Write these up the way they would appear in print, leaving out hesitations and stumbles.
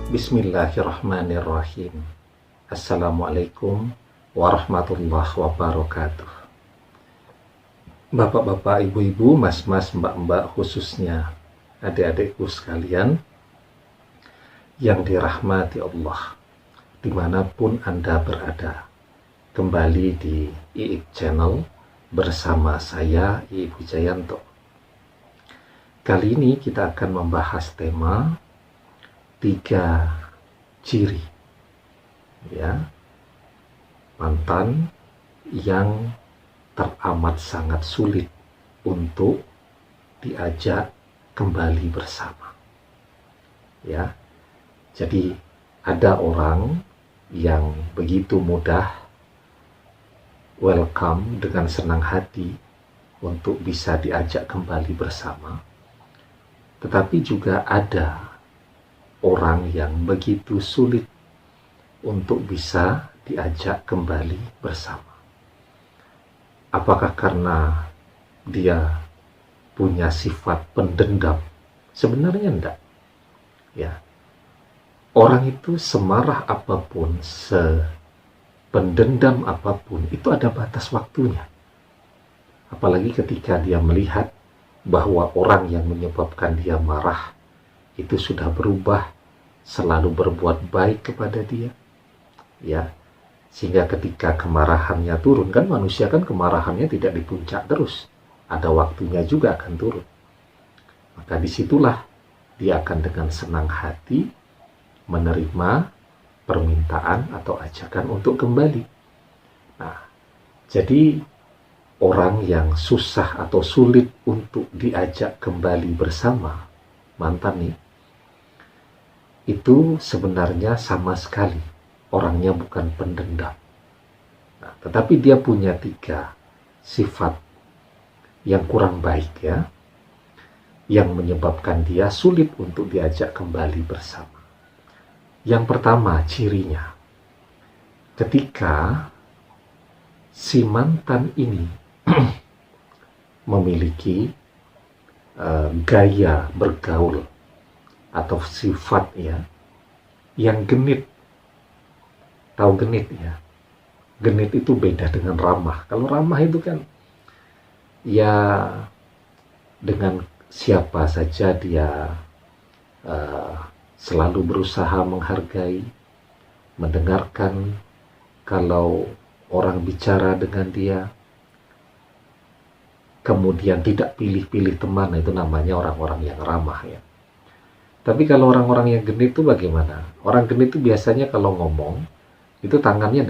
Bismillahirrahmanirrahim. Assalamualaikum warahmatullahi wabarakatuh. Bapak-bapak, ibu-ibu, mas-mas, mbak-mbak, khususnya adik-adikku sekalian yang dirahmati Allah, dimanapun Anda berada. Kembali di IIB Channel bersama saya, Iib Wijayanto. Kali ini kita akan membahas tema 3 ciri mantan yang teramat sangat sulit untuk diajak kembali bersama. Jadi ada orang yang begitu mudah welcome dengan senang hati untuk bisa diajak kembali bersama, tetapi juga ada orang yang begitu sulit untuk bisa diajak kembali bersama. Apakah karena dia punya sifat pendendam? Sebenarnya enggak. Orang itu semarah apapun, sependendam apapun, itu ada batas waktunya. Apalagi ketika dia melihat bahwa orang yang menyebabkan dia marah itu sudah berubah, selalu berbuat baik kepada dia, sehingga ketika kemarahannya turun, kan manusia kan kemarahannya tidak di puncak terus, ada waktunya juga akan turun. Maka disitulah dia akan dengan senang hati menerima permintaan atau ajakan untuk kembali. Nah, jadi orang yang susah atau sulit untuk diajak kembali bersama mantan nih, itu sebenarnya sama sekali orangnya bukan pendendam. Nah, tetapi dia punya 3 sifat yang kurang baik yang menyebabkan dia sulit untuk diajak kembali bersama. Yang pertama, cirinya, ketika si mantan ini memiliki gaya bergaul atau sifat yang genit. Tahu genit Genit itu beda dengan ramah. Kalau ramah itu kan dengan siapa saja dia selalu berusaha menghargai, mendengarkan kalau orang bicara dengan dia, kemudian tidak pilih-pilih teman. Itu namanya orang-orang yang ramah Tapi kalau orang-orang yang genit itu bagaimana? Orang genit itu biasanya kalau ngomong, itu tangannya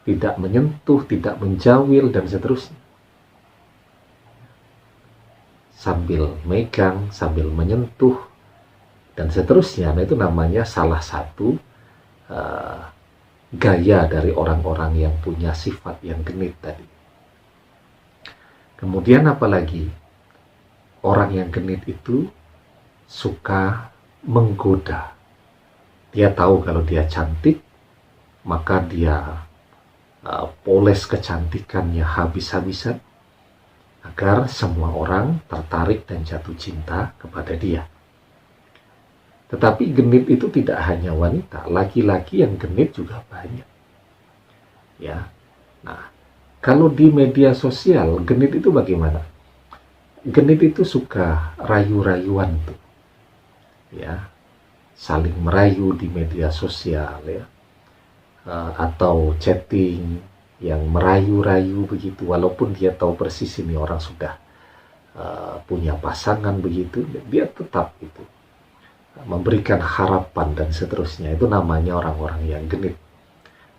tidak menyentuh, tidak menjawil, dan seterusnya. Sambil megang, sambil menyentuh, dan seterusnya. Nah, itu namanya salah satu gaya dari orang-orang yang punya sifat yang genit tadi. Kemudian apalagi, orang yang genit itu suka menggoda. Dia tahu kalau dia cantik, maka dia poles kecantikannya habis-habisan agar semua orang tertarik dan jatuh cinta kepada dia. Tetapi genit itu tidak hanya wanita, laki-laki yang genit juga banyak. Nah, kalau di media sosial, genit itu bagaimana? Genit itu suka rayu-rayuan tuh. Saling merayu di media sosial atau chatting yang merayu-rayu begitu, walaupun dia tahu persis ini orang sudah punya pasangan begitu, dia tetap itu memberikan harapan dan seterusnya. Itu namanya orang-orang yang genit.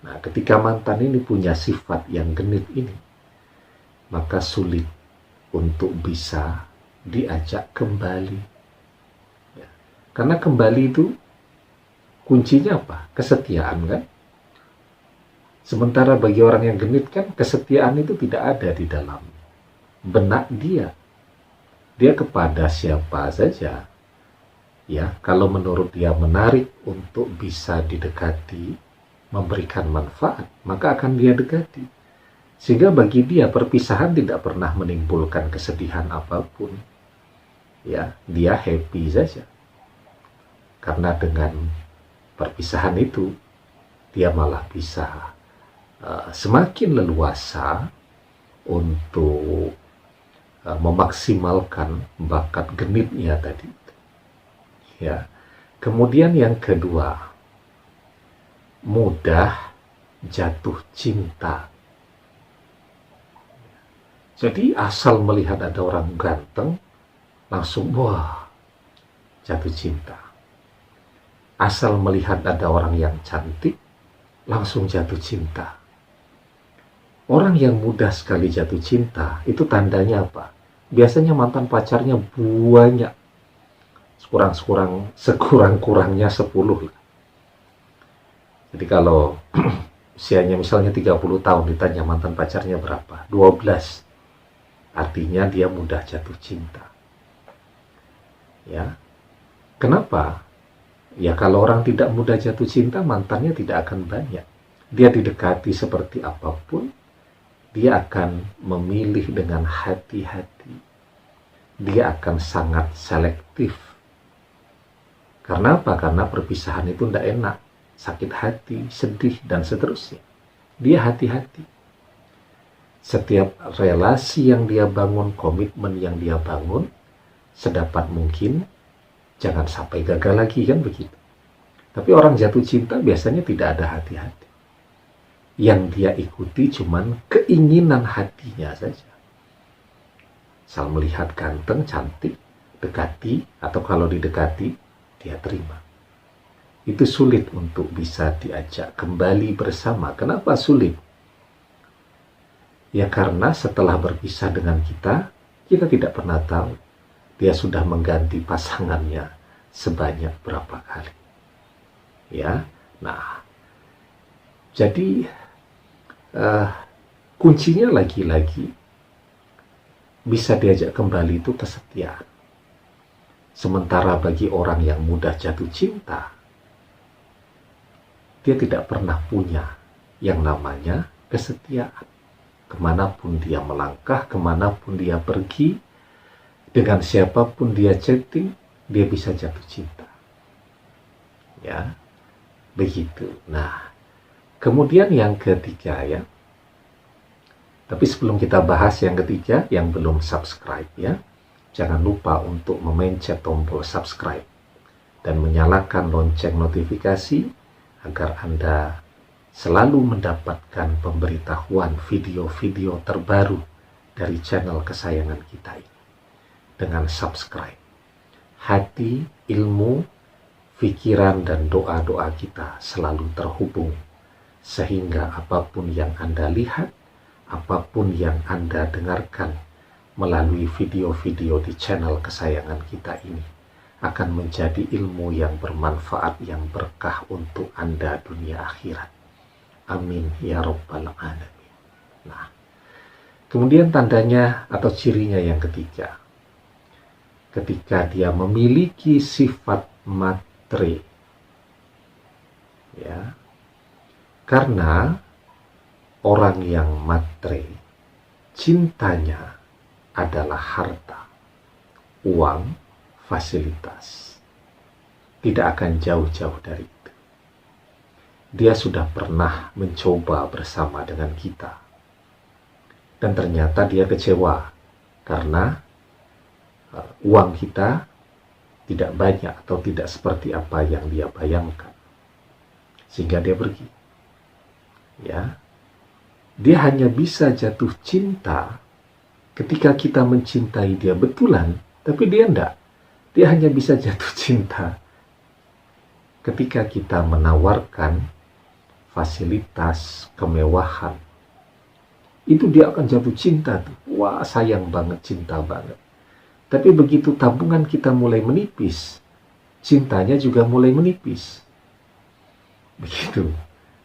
Nah, ketika mantan ini punya sifat yang genit ini, maka sulit untuk bisa diajak kembali. Karena kembali itu kuncinya apa? Kesetiaan kan? Sementara bagi orang yang genit kan kesetiaan itu tidak ada di dalam benak dia. Dia kepada siapa saja. Kalau menurut dia menarik untuk bisa didekati, memberikan manfaat, maka akan dia dekati. Sehingga bagi dia perpisahan tidak pernah menimbulkan kesedihan apapun. Dia happy saja. Karena dengan perpisahan itu, dia malah bisa semakin leluasa untuk memaksimalkan bakat genitnya tadi. Ya. Kemudian yang kedua, mudah jatuh cinta. Jadi asal melihat ada orang ganteng, langsung wah, jatuh cinta. Asal melihat ada orang yang cantik, langsung jatuh cinta. Orang yang mudah sekali jatuh cinta, itu tandanya apa? Biasanya mantan pacarnya banyak. Sekurang-kurangnya 10 lah. Jadi kalau usianya misalnya 30 tahun, ditanya mantan pacarnya berapa? 12. Artinya dia mudah jatuh cinta. Ya. Kenapa? Ya kalau orang tidak mudah jatuh cinta, mantannya tidak akan banyak. Dia didekati seperti apapun, dia akan memilih dengan hati-hati. Dia akan sangat selektif. Karena apa? Karena perpisahan itu tidak enak. Sakit hati, sedih, dan seterusnya. Dia hati-hati. Setiap relasi yang dia bangun, komitmen yang dia bangun, sedapat mungkin, jangan sampai gagal lagi, kan begitu. Tapi orang jatuh cinta biasanya tidak ada hati-hati. Yang dia ikuti cuman keinginan hatinya saja. Asal melihat ganteng, cantik, dekati, atau kalau didekati, dia terima. Itu sulit untuk bisa diajak kembali bersama. Kenapa sulit? Ya karena setelah berpisah dengan kita tidak pernah tahu dia sudah mengganti pasangannya sebanyak berapa kali. Ya, nah, jadi kuncinya lagi-lagi bisa diajak kembali itu kesetiaan. Sementara bagi orang yang mudah jatuh cinta, dia tidak pernah punya yang namanya kesetiaan. Kemanapun dia melangkah, kemanapun dia pergi, dengan siapapun dia chatting, dia bisa jatuh cinta. Ya, begitu. Nah, kemudian yang ketiga ya. Tapi sebelum kita bahas yang ketiga, yang belum subscribe ya, jangan lupa untuk memencet tombol subscribe dan menyalakan lonceng notifikasi agar Anda selalu mendapatkan pemberitahuan video-video terbaru dari channel kesayangan kita ini. Dengan subscribe, hati, ilmu, pikiran, dan doa-doa kita selalu terhubung. Sehingga apapun yang Anda lihat, apapun yang Anda dengarkan melalui video-video di channel kesayangan kita ini akan menjadi ilmu yang bermanfaat, yang berkah untuk Anda dunia akhirat. Amin ya Rabbal Alamin. Nah, kemudian tandanya atau cirinya yang ketiga. Ketika dia memiliki sifat matre. Ya. Karena orang yang matre, cintanya adalah harta, uang, fasilitas. Tidak akan jauh-jauh dari itu. Dia sudah pernah mencoba bersama dengan kita. Dan ternyata dia kecewa karena uang kita tidak banyak atau tidak seperti apa yang dia bayangkan. Sehingga dia pergi. Ya. Dia hanya bisa jatuh cinta ketika kita mencintai dia betulan, tapi dia enggak. Dia hanya bisa jatuh cinta ketika kita menawarkan fasilitas, kemewahan. Itu dia akan jatuh cinta tuh. Wah, sayang banget, cinta banget. Tapi begitu tabungan kita mulai menipis, cintanya juga mulai menipis. Begitu.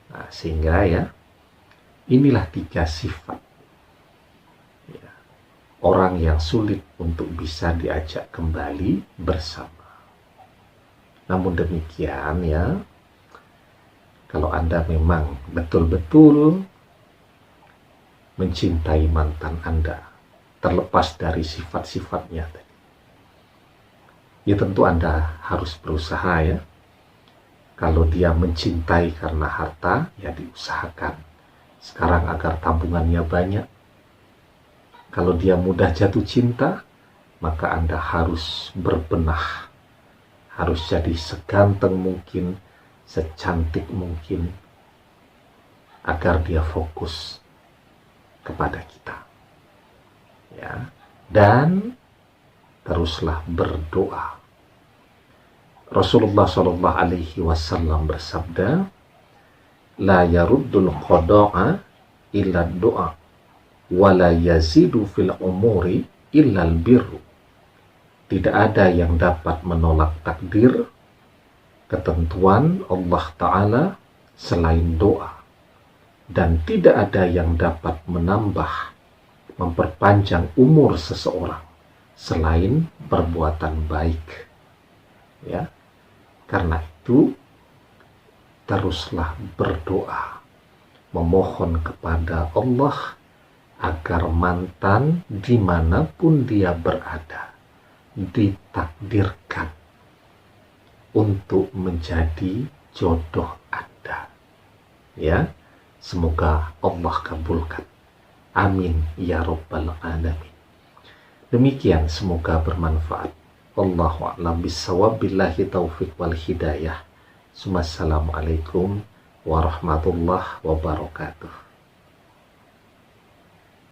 Nah, sehingga ya, inilah 3 sifat. Ya, orang yang sulit untuk bisa diajak kembali bersama. Namun demikian ya, kalau Anda memang betul-betul mencintai mantan Anda, terlepas dari sifat-sifatnya tadi, Ya tentu Anda harus berusaha ya. Kalau dia mencintai karena harta, ya diusahakan sekarang agar tabungannya banyak. Kalau dia mudah jatuh cinta, maka Anda harus berbenah, harus jadi seganteng mungkin, secantik mungkin, agar dia fokus kepada kita. Ya, dan teruslah berdoa. Rasulullah Shallallahu Alaihi Wasallam bersabda, "La yaruddul qada'a illa doa, wa la yazidu fil umuri illa birru." Tidak ada yang dapat menolak takdir, ketentuan Allah Ta'ala selain doa, dan tidak ada yang dapat menambah, memperpanjang umur seseorang selain perbuatan baik. Ya, karena itu teruslah berdoa, memohon kepada Allah agar mantan dimanapun dia berada ditakdirkan untuk menjadi jodoh Anda. Ya, semoga Allah kabulkan. Amin ya rabbal alamin. Demikian, semoga bermanfaat. Wallahu a'lam bishawab, billahi taufiq wal hidayah. Assalamualaikum warahmatullahi wabarakatuh.